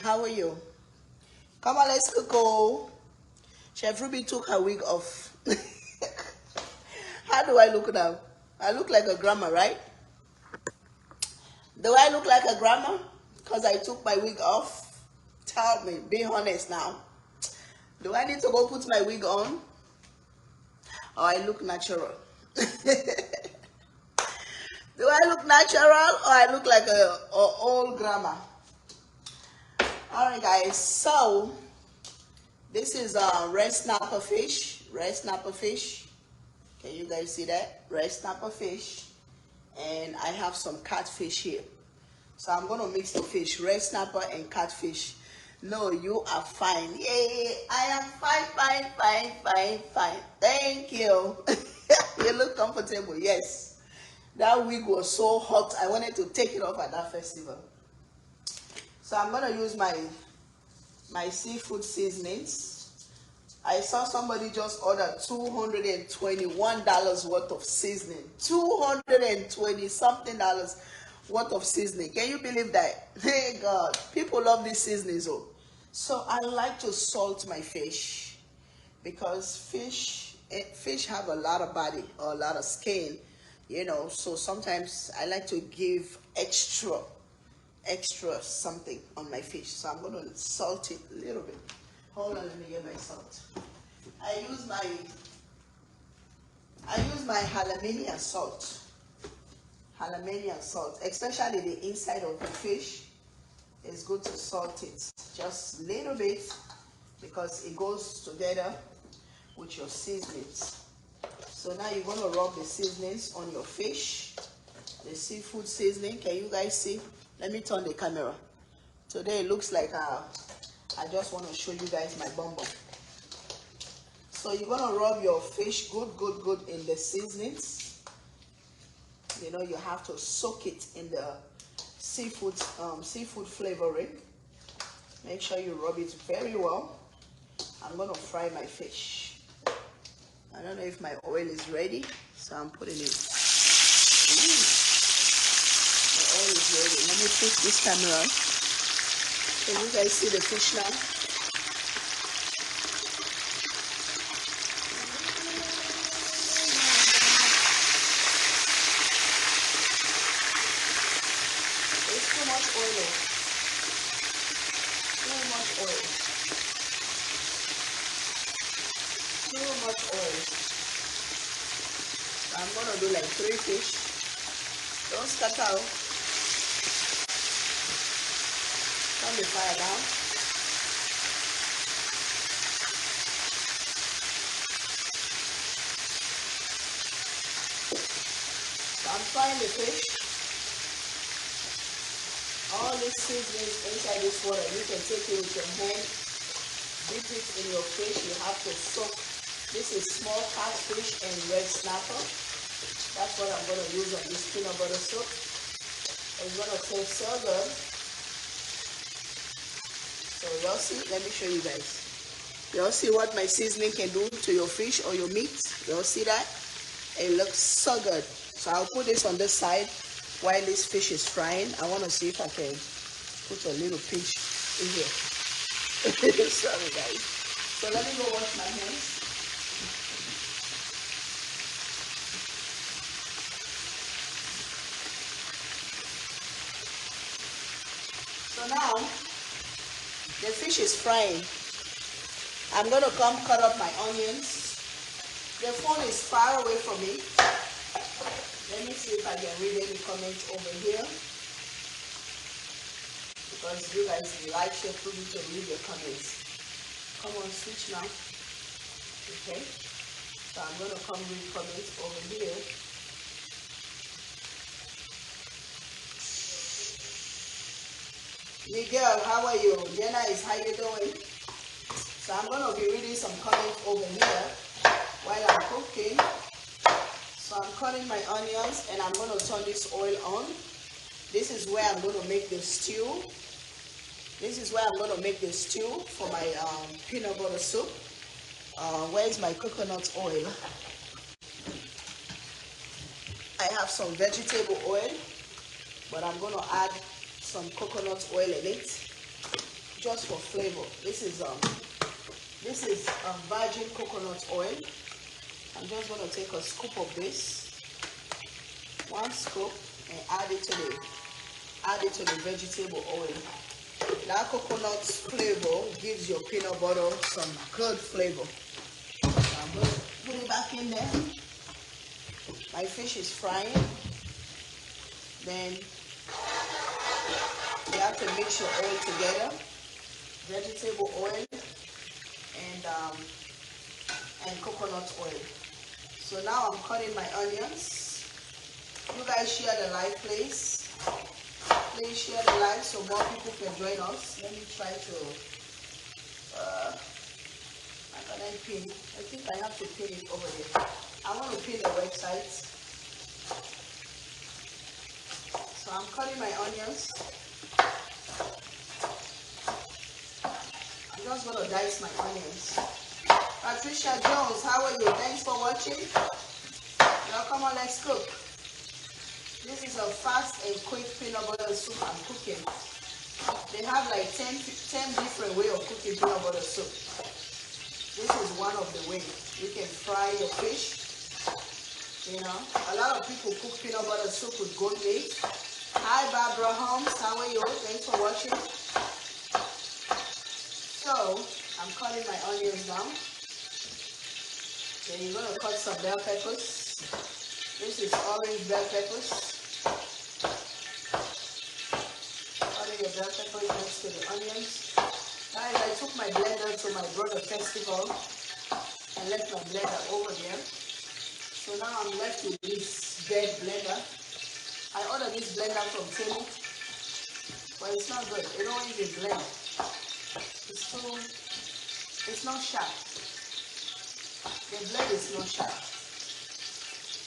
How are you? Come on, let's cook. Oh, Chef Ruby took her wig off. How do I look now? I look like a grandma, right? Do I look like a grandma? Because I took my wig off? Tell me, be honest now. Do I need to go put my wig on? Or I look natural? Do I look natural or I look like a old grandma? Alright guys, so this is red snapper fish. Red snapper fish. Can you guys see that? Red snapper fish. And I have some catfish here. So I'm going to mix the fish, red snapper and catfish. No, you are fine. Yay, I am fine, fine, fine, fine, fine. Thank you. You look comfortable, yes. That wig was so hot, I wanted to take it off at that festival. So I'm going to use my seafood seasonings. I saw somebody just order $221 worth of seasoning. $220 something worth of seasoning. Can you believe that? Hey God, people love these seasonings. Oh. So I like to salt my fish because fish have a lot of body or a lot of skin, you know. So sometimes I like to give extra something on my fish. So I'm going to salt it a little bit. Hold on, let me get my salt. I use my jalapeno salt. Jalapeno salt, especially the inside of the fish. It's good to salt it just a little bit because it goes together with your seasonings. So now you're going to rub the seasonings on your fish, the seafood seasoning. Can you guys see? Let me turn the camera. Today it looks like I just want to show you guys my bum bum. So you're going to rub your fish good in the seasonings. You know, you have to soak it in the seafood flavoring. Make sure you rub it very well. I'm going to fry my fish. I don't know if my oil is ready, so I'm putting it. My oil is ready. Let me fix this camera. Can you guys see the fish now? It's too much oil. Too much oil. Too much oil. I'm gonna do like 3 fish. Don't scatter. Turn the fire down. So I'm frying the fish. All this seasonings inside this water, you can take it with your hand, dip it in your fish. You have to soak. This is small catfish and red snapper. That's what I'm going to use on this peanut butter soup. It's going to taste so good. So y'all see, let me show you guys. Y'all see what my seasoning can do to your fish or your meat? Y'all see that? It looks so good. So I'll put this on this side while this fish is frying. I want to see if I can put a little pinch in here. Sorry guys. So let me go wash my hands. So now the fish is frying. I'm going to come cut up my onions. The phone is far away from me. Let me see if I can read any comments over here. Because you guys like Chef Ruby to read your comments. Come on, switch now. Okay. So I'm going to come read comments over here. Miguel, how are you? Jenna is, how you doing? So I'm going to be reading some comments over here while I'm cooking. So I'm cutting my onions and I'm going to turn this oil on. This is where I'm going to make the stew. This is where I'm going to make the stew for my peanut butter soup. Where is my coconut oil? I have some vegetable oil, but I'm going to add some coconut oil in it. just for flavor. This is virgin coconut oil. I'm just going to take a scoop of this, 1 scoop, and add it to the vegetable oil. That coconut flavor gives your peanut butter some good flavor. So I'm going to put it back in there. My fish is frying. Then you have to mix your oil together, vegetable oil and coconut oil. So now I'm cutting my onions. You guys share the live, please. Please share the live so more people can join us. Let me try to, how can I pin? I think I have to pin it over there. I want to pin the website. So I'm cutting my onions. I'm just going to dice my onions. Patricia Jones, how are you? Thanks for watching. Now come on, let's cook. This is a fast and quick peanut butter soup I'm cooking. They have like 10 different ways of cooking peanut butter soup. This is one of the ways. You can fry your fish. You know, a lot of people cook peanut butter soup with goat meat. Hi Barbara Holmes, how are you? Thanks for watching. So, I'm cutting my onions down. Then you're going to cut some bell peppers. This is orange bell peppers. Cutting the bell peppers next to the onions. Guys, I took my blender to my brother festival and left my blender over there. So now I'm left with this dead blender. I ordered this blender from PENUT, but it's not good. It don't even blend. It's not sharp. The blade is not sharp.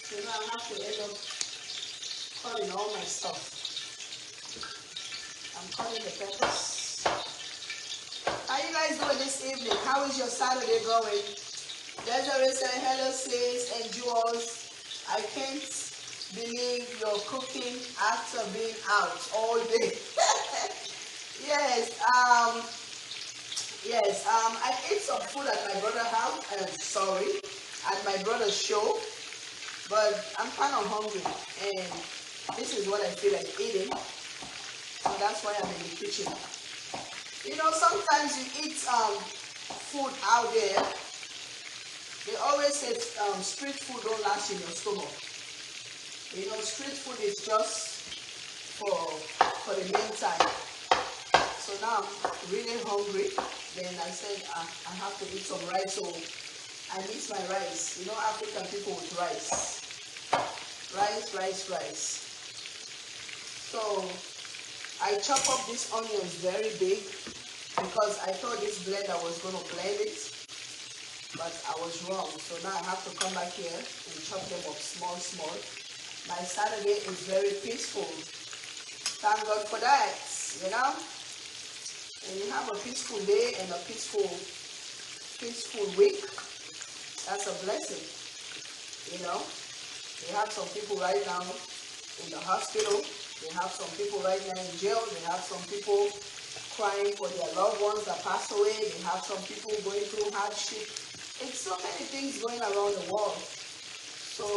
So now I have to end up cutting all my stuff. I'm cutting the peppers. How you guys doing this evening? How is your Saturday going? Desiree said, hello sis and Jules. I can't believe you're cooking after being out all day. Yes, I ate some food at my brother's house, at my brother's show, but I'm kind of hungry, and this is what I feel like eating, so that's why I'm in the kitchen. You know, sometimes you eat food out there, they always say street food don't last in your stomach. You know, street food is just for the meantime. So now I'm really hungry. Then I said I have to eat some rice. So I miss my rice. You know, African people with rice. Rice. So I chop up these onions very big because I thought this blender was going to blend it, but I was wrong. So now I have to come back here and chop them up small. My Saturday is very peaceful. Thank God for that, you know. When you have a peaceful day and a peaceful week, that's a blessing, you know. They have some people right now in the hospital. They have some people right now in jail. They have some people crying for their loved ones that passed away. They have some people going through hardship. It's so many things going around the world. So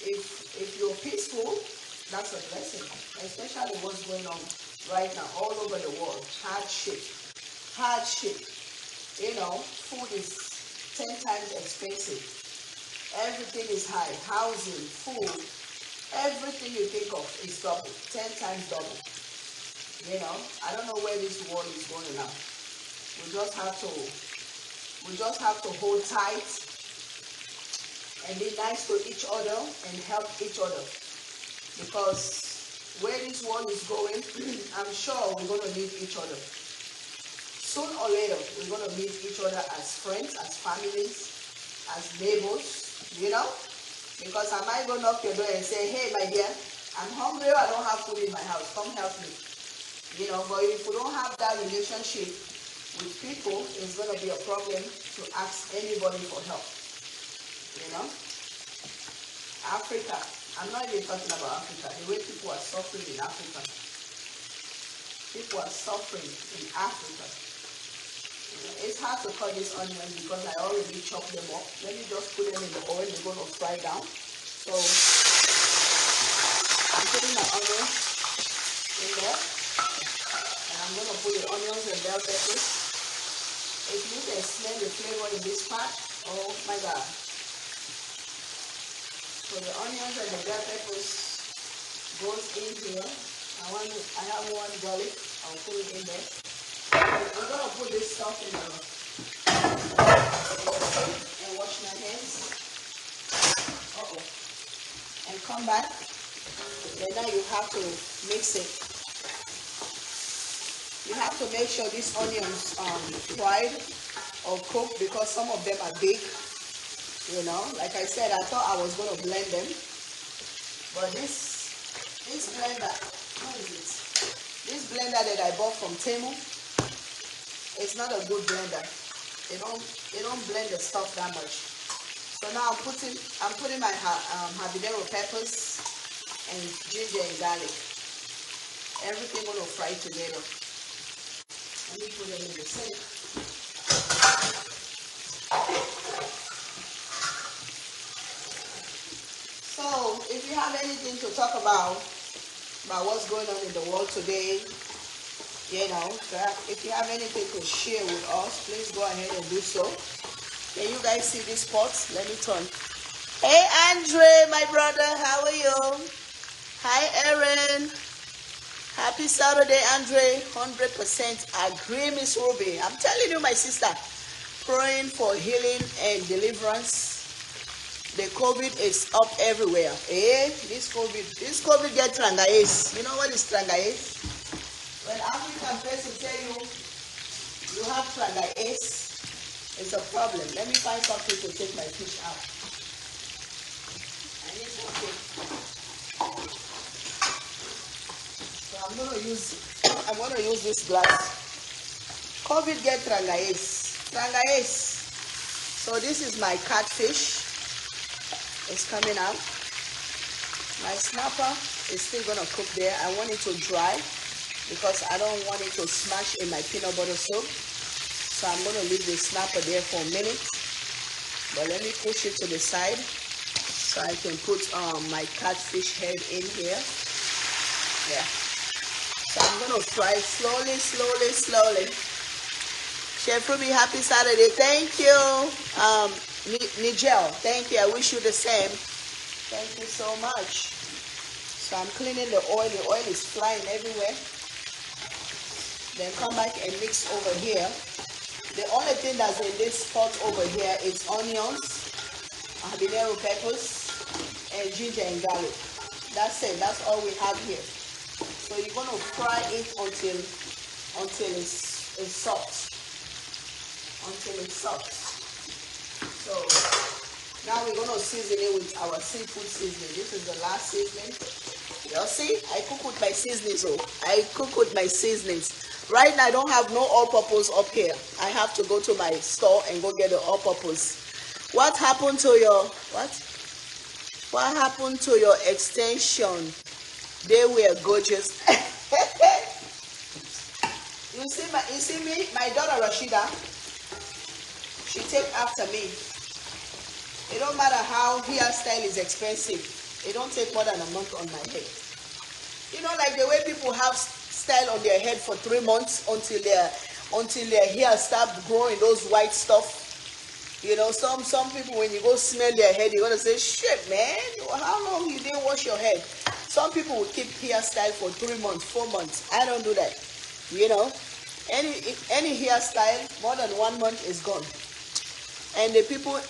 if you're peaceful, that's a blessing, especially what's going on right now all over the world. Hardship. You know, food is 10 times expensive. Everything is high. Housing, food, everything you think of is double, 10 times double. You know, I don't know where this world is going now. We just have to hold tight and be nice to each other and help each other, because where this world is going, I'm sure we're going to need each other. Soon or later, we're going to meet each other as friends, as families, as neighbors, you know? Because I might go knock your door and say, hey, my dear, I'm hungry, I don't have food in my house, come help me. You know, but if we don't have that relationship with people, it's going to be a problem to ask anybody for help, you know? Africa, I'm not even talking about Africa, the way people are suffering in Africa. People are suffering in Africa. It's hard to cut these onions because I already chopped them up. Let me just put them in the oil. They're going to fry down. So I'm putting my onions in there. And I'm going to put the onions and bell peppers. If you can smell the flavor in this part, oh my God. So the onions and the bell peppers goes in here. I have one garlic. I'll put it in there. I'm going to put this stuff in the and wash my hands. And come back. Then now you have to mix it. You have to make sure these onions fried or cooked because some of them are big. You know, like I said, I thought I was going to blend them. But this blender, what is it? This blender that I bought from Temu, it's not a good blender. It don't blend the stuff that much. So now I'm putting my habanero peppers and ginger and garlic. Everything gonna fry together. Let me put them in the sink. So if you have anything to talk about what's going on in the world today, you know, if you have anything to share with us, please go ahead and do so. Can you guys see this pot? Let me turn. Hey Andre, my brother, how are you? Hi Erin. Happy Saturday, Andre. 100% agree, Miss Ruby. I'm telling you, my sister, praying for healing and deliverance. The COVID is up everywhere. This COVID get trangaes. You know what is trangaes? When African person tell you have trangaes, it's a problem. Let me find something to take my fish out. I need something. So I'm gonna use this glass. COVID get trangaes. Trangaes. So this is my catfish. It's coming out. My snapper is still gonna cook there. I want it to dry because I don't want it to smash in my peanut butter soup. So I'm gonna leave the snapper there for a minute. But let me push it to the side so I can put my catfish head in here. Yeah. So I'm gonna fry slowly. Chef Ruby, happy Saturday. Thank you. Nigel, thank you. I wish you the same. Thank you so much. So I'm cleaning the oil. The oil is flying everywhere. Then come back and mix over here. The only thing that's in this pot over here is onions, habanero peppers, and ginger and garlic. That's it. That's all we have here. So you're gonna fry it until it's soft. Until it's soft. So now we're gonna season it with our seafood seasoning. This is the last seasoning. You see, I cook with my seasonings. I cook with my seasonings. Right now I don't have no all-purpose up here. I have to go to my store and go get the all-purpose. What happened to your What happened to your extension? They were gorgeous. You see me, my daughter Rashida, she take after me. It don't matter how hairstyle is expensive. It don't take more than a month on my head. You know, like the way people have style on their head for 3 months until their hair start growing those white stuff. You know, some people, when you go smell their head, you're gonna say, shit, man, how long you didn't wash your head? Some people will keep hairstyle for 3 months, 4 months. I don't do that. You know, any hairstyle more than 1 month is gone. And the people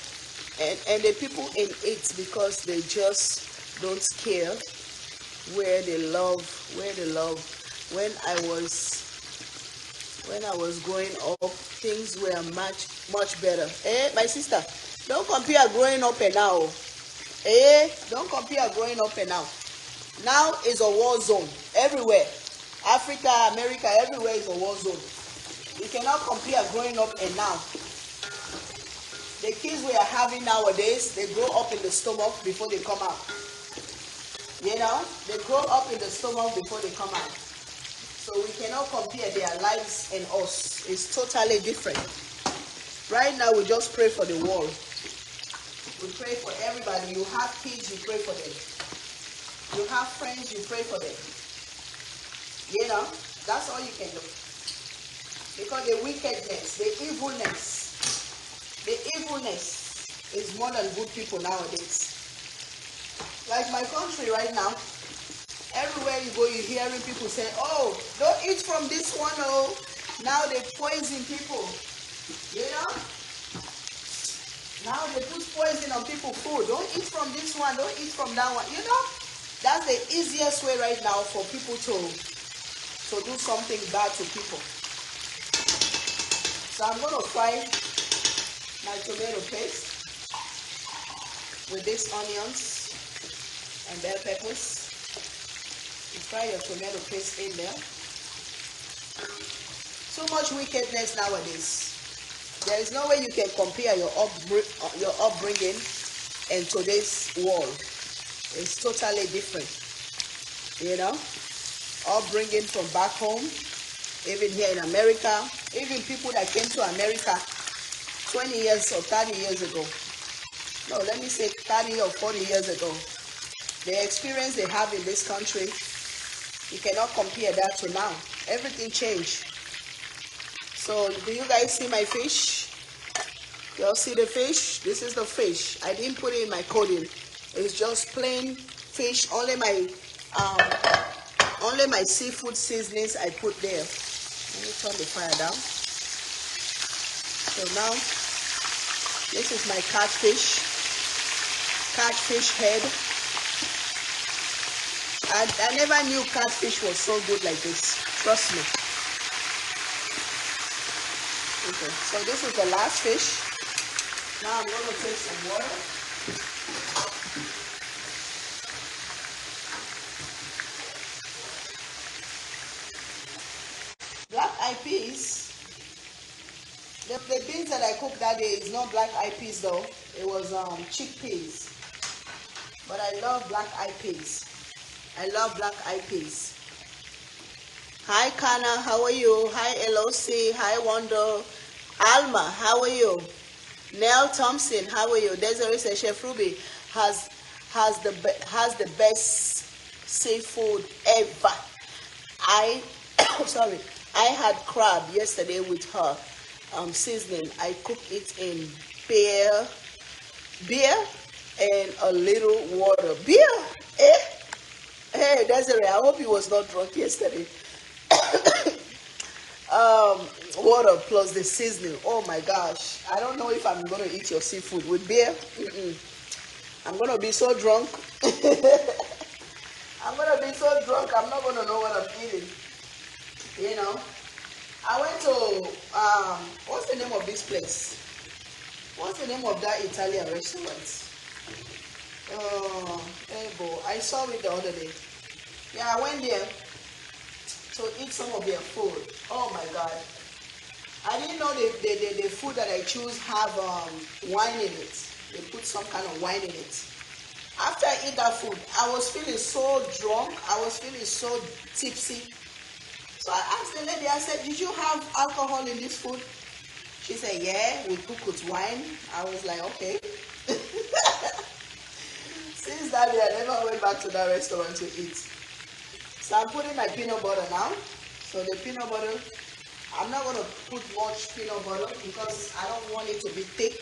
in it, because they just don't care where they love. When I was growing up, things were much better. My sister, don't compare growing up and now. Don't compare growing up and now. Now is a war zone everywhere. Africa, America, everywhere is a war zone. You cannot compare growing up and now. The kids we are having nowadays, they grow up in the stomach before they come out. You know, they grow up in the stomach before they come out. So we cannot compare their lives and us. It's totally different. Right now, we just pray for the world. We pray for everybody. You have kids, you pray for them. You have friends, you pray for them. You know, that's all you can do. Because the wickedness, the evilness is more than good people nowadays. Like my country right now, everywhere you go, you're hearing people say, oh, don't eat from this one, oh. Now they poison people, you know? Now they put poison on people's food. Don't eat from this one, don't eat from that one, you know? That's the easiest way right now for people to do something bad to people. So I'm going to fry my tomato paste with these onions and bell peppers. You fry your tomato paste in there. So much wickedness nowadays. There is no way you can compare your upbringing and today's world. It's totally different. You know, upbringing from back home, even here in America, even people that came to America 20 years or 30 years ago. No, let me say 30 or 40 years ago. The experience they have in this country, you cannot compare that to now. Everything changed. So, do you guys see my fish? Y'all see the fish? This is the fish. I didn't put it in my coating. It's just plain fish. Only my seafood seasonings I put there. Let me turn the fire down. So now, this is my catfish head. I never knew catfish was so good like this. Trust me. Okay, so this is the last fish. Now I'm going to take some water. Black eyed peas. The beans that I cooked that day is not black eyed peas though. It was chickpeas. But I love black eyed peas. I love black eyed peas. Hi Kana, how are you? Hi LOC, hi Wando. Alma, how are you? Nell Thompson, how are you? Desiree says Chef Ruby has the best seafood ever. I had crab yesterday with her seasoning. I cooked it in beer and a little water. Beer? Hey, Desiree, I hope you was not drunk yesterday. Water plus the seasoning. Oh my gosh, I don't know if I'm gonna eat your seafood with beer. I'm gonna be so drunk. I'm gonna be so drunk, I'm not gonna know what I'm eating. You know, I went to what's the name of this place? What's the name of that Italian restaurant? I saw it the other day. Yeah, I went there to eat some of their food. Oh my God. I didn't know the food that I choose have wine in it. They put some kind of wine in it. After I ate that food, I was feeling so drunk. I was feeling so tipsy. So I asked the lady, I said, did you have alcohol in this food? She said, yeah, we cook with wine. I was like, okay. Since that day, I never went back to that restaurant to eat. So I'm putting my peanut butter now. So the peanut butter, I'm not going to put much peanut butter because I don't want it to be thick.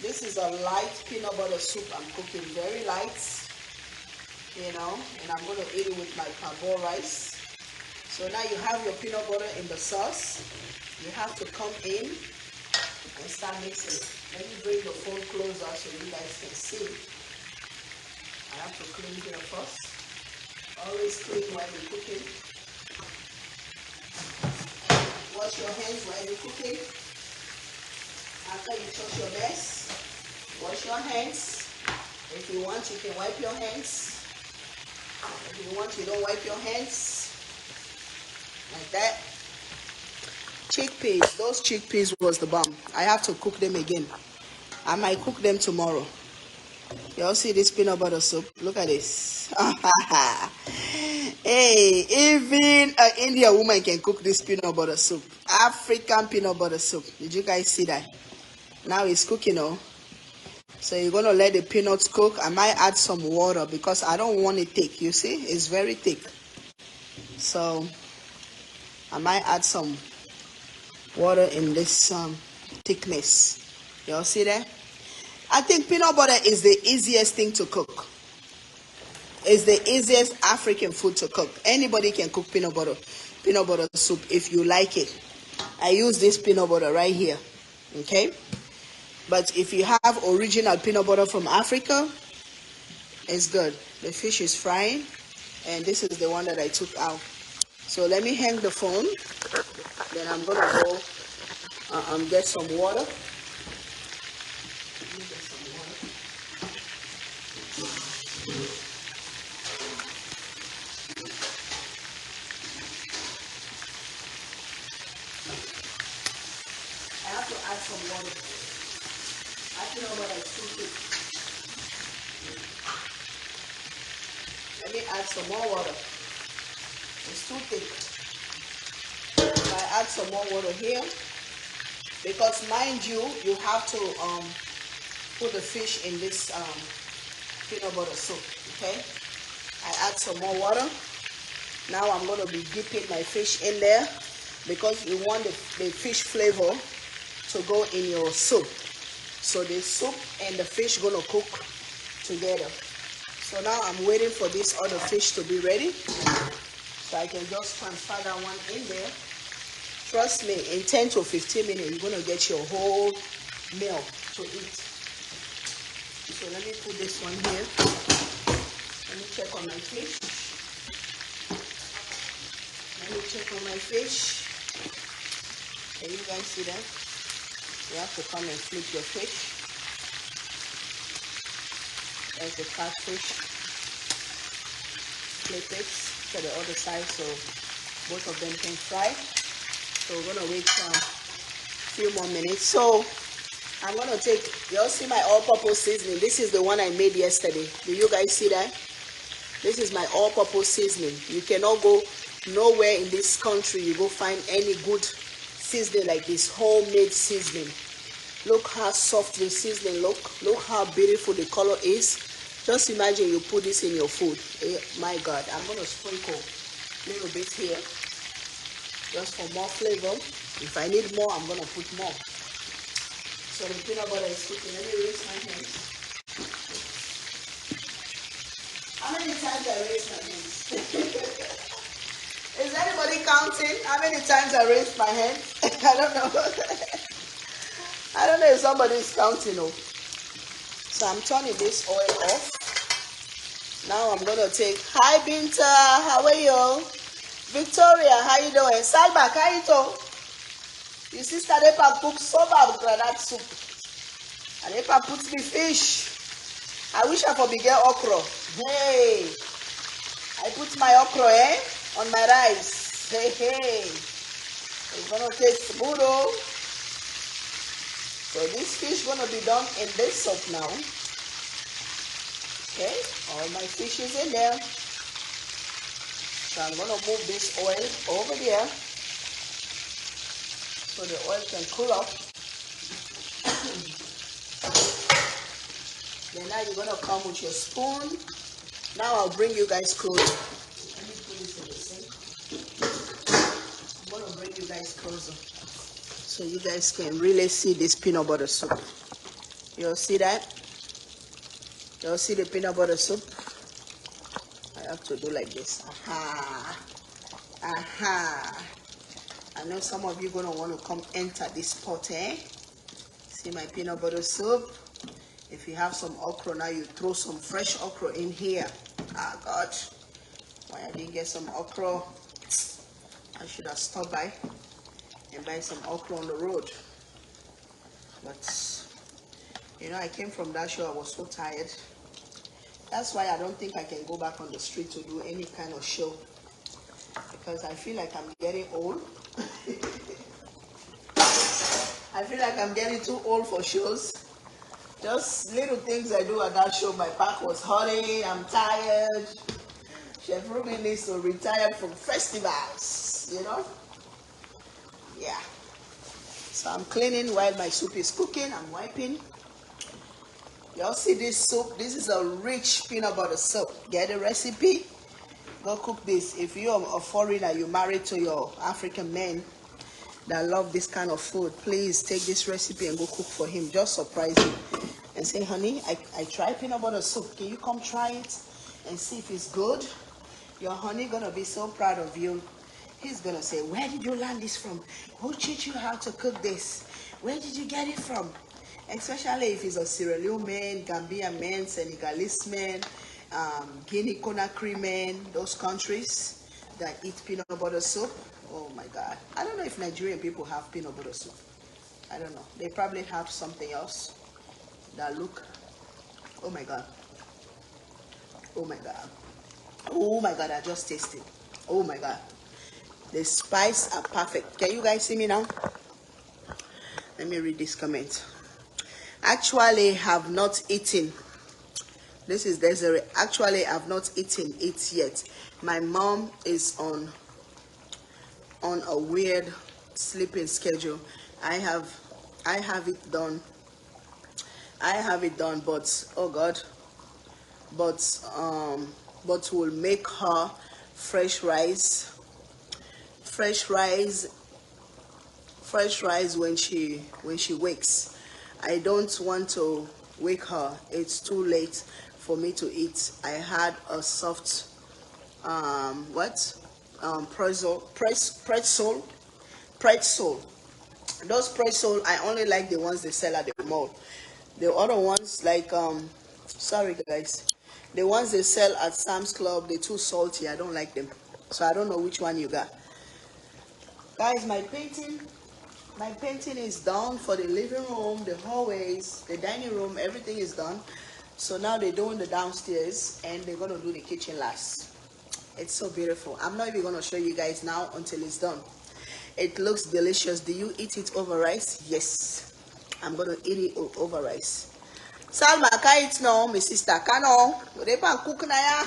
This is a light peanut butter soup I'm cooking, very light, you know, and I'm going to eat it with my parboiled rice. So now you have your peanut butter in the sauce. You have to come in and start mixing. Let me bring the phone closer so you guys can see. I have to clean here first. Always clean while you're cooking. Wash your hands while you're cooking. After you touch your mess, wash your hands. If you want, you can wipe your hands. If you want, you don't wipe your hands. Like that. Chickpeas. Those chickpeas was the bomb. I have to cook them again. I might cook them tomorrow. You all see this peanut butter soup? Look at this. Hey, even an Indian woman can cook this peanut butter soup. African peanut butter soup. Did you guys see that? Now it's cooking, oh. So you're gonna let the peanuts cook. I might add some water because I don't want it thick. You see, it's very thick. So I might add some water in this thickness. Y'all see that? I think peanut butter is the easiest thing to cook. It's the easiest African food to cook. Anybody can cook peanut butter soup if you like it. I use this peanut butter right here. Okay? But if you have original peanut butter from Africa, it's good. The fish is frying, and this is the one that I took out. So let me hang the phone. Then I'm gonna go get some water. I have to add some water. I peanut butter is too thick. Let me add some more water. It's too thick. So I add some more water here. Because mind you, you have to put the fish in this peanut butter soup, okay? I add some more water. Now I'm going to be dipping my fish in there because you want the fish flavor to go in your soup. So the soup and the fish going to cook together. So now I'm waiting for this other fish to be ready. So I can just transfer that one in there. Trust me, in 10 to 15 minutes, you're going to get your whole meal to eat. So let me put this one here. Let me check on my fish. Let me check on my fish. Can you guys see that? You have to come and flip your fish. There's the catfish. Flip it to the other side so both of them can fry. So we're gonna wait a few more minutes. So I'm gonna take, you all see my all-purpose seasoning. This is the one I made yesterday. Do you guys see that? This is my all-purpose seasoning. You cannot go nowhere in this country you go find any good seasoning like this homemade seasoning. Look how soft the seasoning look how beautiful the color is. Just imagine you put this in your food. My God, I'm gonna sprinkle a little bit here just for more flavor. If I need more, I'm gonna put more. So the peanut butter is cooking. Let me raise my hands. How many times I raised my hands? Is anybody counting how many times I raised my hand? I don't know. I don't know if somebody is counting. Oh. So I'm turning this oil off. Now I'm gonna take. Hi Binta, how are you? Victoria, how you doing? Salma, how you doing? Your sister Depa cook soba granite soup. And Depa put me fish. I wish I could be get okra. Hey, I put my okra on my rice. Hey, it's gonna taste good. Oh. So this fish gonna be done in this soup now. Okay, all my fish is in there. So I'm gonna move this oil over there so the oil can cool off. Then now you're gonna come with your spoon. Now I'll bring you guys closer. Let me put this in the sink. I'm gonna bring you guys closer so you guys can really see this peanut butter soup. You'll see that? You'll see the peanut butter soup? I have to do like this. Aha. Aha. I know some of you gonna want to come enter this pot, eh? See my peanut butter soup? If you have some okra now, you throw some fresh okra in here. Ah, God. Why I didn't get some okra? I should have stopped by and buy some okra on the road. But, you know, I came from that show, I was so tired. That's why I don't think I can go back on the street to do any kind of show. Because I feel like I'm getting old. I feel like I'm getting too old for shows. Just little things I do at that show. My back was hurting, I'm tired. Chef Ruby needs to retire from festivals, you know? Yeah. So I'm cleaning while my soup is cooking. I'm wiping. Y'all see this soup? This is a rich peanut butter soup. Get the recipe. Go cook this. If you're a foreigner, you're married to your African man that love this kind of food, please take this recipe and go cook for him. Just surprise him and say, honey, I tried peanut butter soup. Can you come try it and see if it's good? Your honey gonna be so proud of you. He's gonna say, where did you learn this from? Who taught you how to cook this? Where did you get it from? Especially if he's a Sierra Leone man, Gambian man, Senegalese man, Guinea Conakry man, those countries that eat peanut butter soup. Oh my God. I don't know if Nigerian people have peanut butter soup. I don't know. They probably have something else that look. Oh my God. Oh my God. Oh my God, I just tasted. Oh my God. The spice are perfect. Can you guys see me now? Let me read this comment. Actually have not eaten. This is Desiree. Actually have not eaten it yet. My mom is on a weird sleeping schedule. I have it done. I have it done, but oh God, but will make her fresh rice when she wakes. I don't want to wake her. It's too late for me to eat. I had a soft pretzel. Those pretzel, I only like the ones they sell at the mall. The other ones, like sorry guys, the ones they sell at Sam's Club, they're too salty. I don't like them. So I don't know which one you got. Guys, my painting is done for the living room, the hallways, the dining room. Everything is done. So now they're doing the downstairs and they're gonna do the kitchen last. It's so beautiful. I'm not even gonna show you guys now until it's done. It looks delicious. Do you eat it over rice? Yes, I'm gonna eat it over rice. Salma, can eat now, my sister. Can on? They pan cook na ya.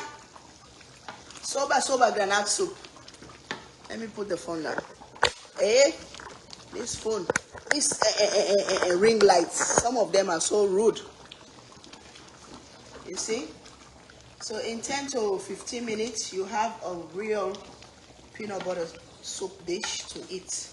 Soba granite soup. Let me put the phone down. Eh? This phone. This ring lights. Some of them are so rude. You see? So in 10 to 15 minutes, you have a real peanut butter soup dish to eat.